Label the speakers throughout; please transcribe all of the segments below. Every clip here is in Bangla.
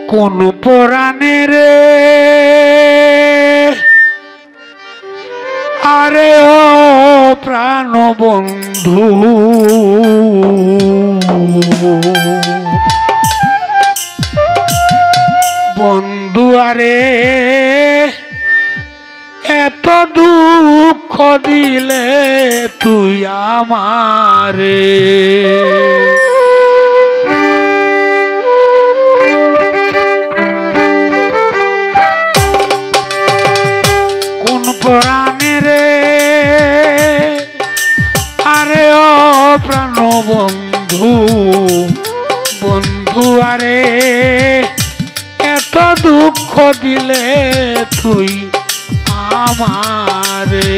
Speaker 1: কোন পুরাণে রে আরে ও প্রাণ বন্ধু বন্ধু আরে এত দুঃখ দিলে তুই আমারে কোন পুরাণে রে আরে ও প্রাণ বন্ধু বন্ধু আরে এত দুঃখ দিলে তুই আমারে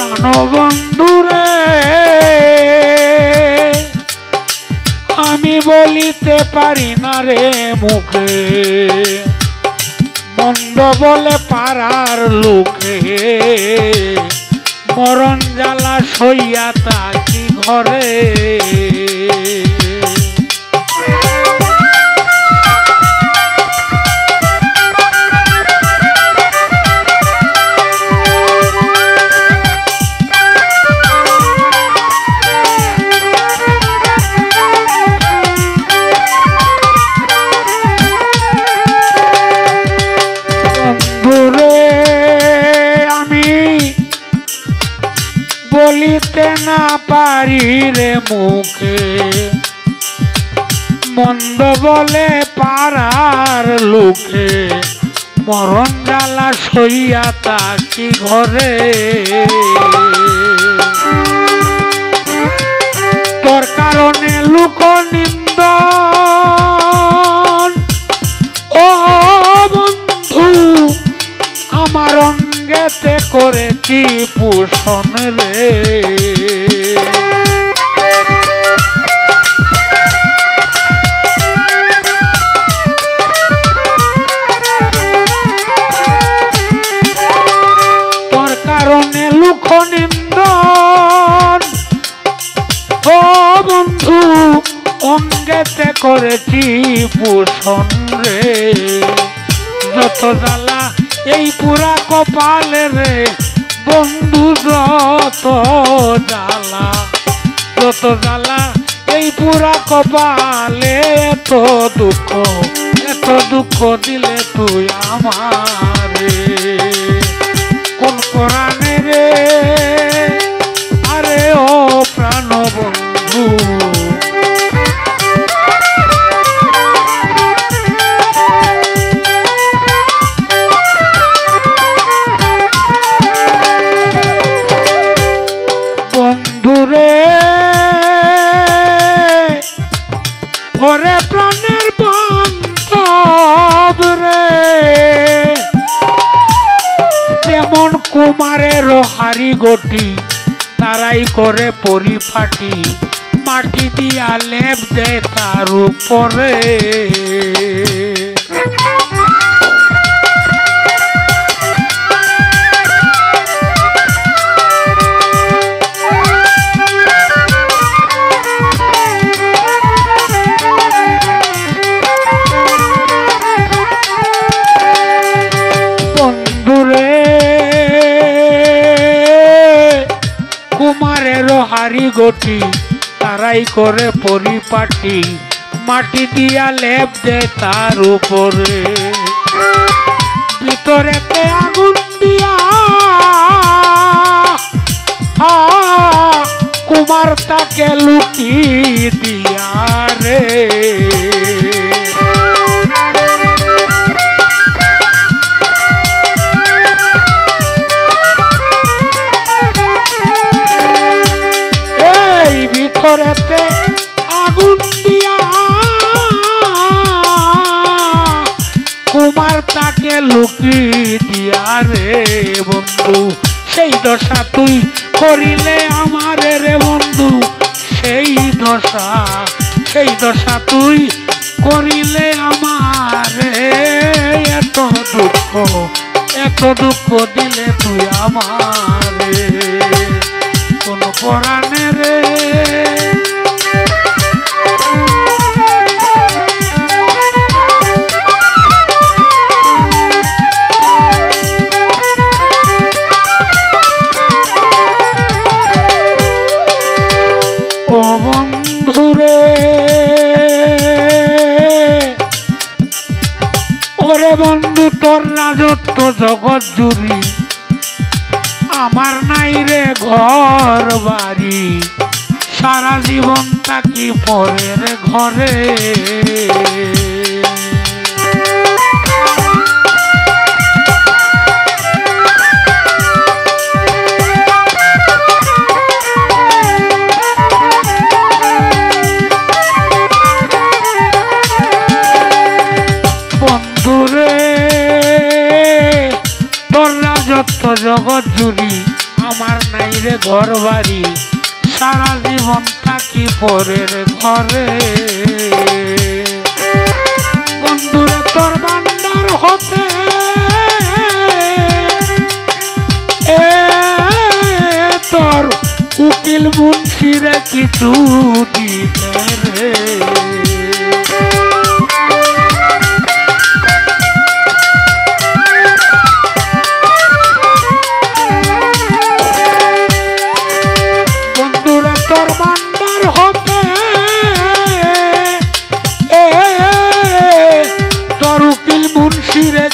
Speaker 1: প্রাণবন্ধুরে আমি বলিতে পারি না রে মুখে মন্দ বলে পাড়ার লোকে মরণ জ্বালা সইয়া থাকি ঘরে বলিতে না পারি রে মুখে মন্দ বলে পাড়ার লোকে মরণ জ্বালা সইয়া থাকি ঘরে তোর কারণে লোক নিন্দন ও বন্ধু আমার অঙ্গেতে করেছি পোষণ রে তোর কারণে লোক নিন্দন ও বন্ধু অঙ্গেতে করেছি পোষণ রে যত জ্বালা এই পুরা কপালে রে বন্ধু যত জ্বালা এই পুরা কপালে এত দুঃখ দিলে তুই আমারে কোন পুরাণে রে আরে ও প্রাণ বন্ধু ওরে প্রাণের বান্ধব রে যেমন কুমারের হাড়ি গটি তারাই করে পরিপাটি মাটি দিয়া লেপ দেয় তার উপরে হাড়ি গটি তারাই করে পরিপাটি মাটি দিয়া লেপ দেয় তার উপরে ভিতরেতে আগুন দিয়া কুমার তাকে লুটি দিয়া রে ভিতরেতে আগুন দিয়া কুমার তাকে লুকি দিয়া রে বন্ধু সেই দশা তুই করিলে আমারে রে বন্ধু সেই দশা, সেই দশা তুই করিলে আমারে। এত দুঃখ দিলে তুই আমারে কোন পরাণে রে। ও বন্ধুরে, ওরে বন্ধু তোর রাজত্ব জগৎ জুড়ি, আমার নাই রে ঘর বাড়ি, সারা জীবন থাকি পরের ঘরে। জগৎ জুড়ি আমার নাই রে ঘর বাড়ি, সারা জীবন থাকি পরের ঘরে। বন্ধুরে তোর ভান্ডার হতে তোর উকিল মুন্সিরে কিছু দিতে রে।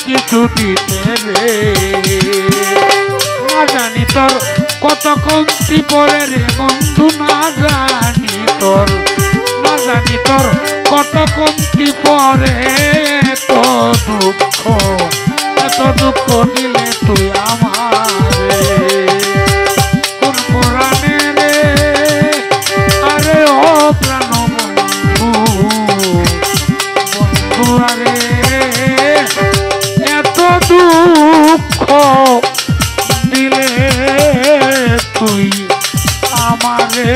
Speaker 1: কিছু দিতে রে, না জানি তোর কত কমতি পরে রে বন্ধু, না জানি তোর কত কমতি পরে। এত দুঃখ দিলে তুই আমারে কোন পুরাণে রে। আরে ও প্রাণ বন্ধু, বন্ধু আরে দুঃখ দিলে তুই আমারে।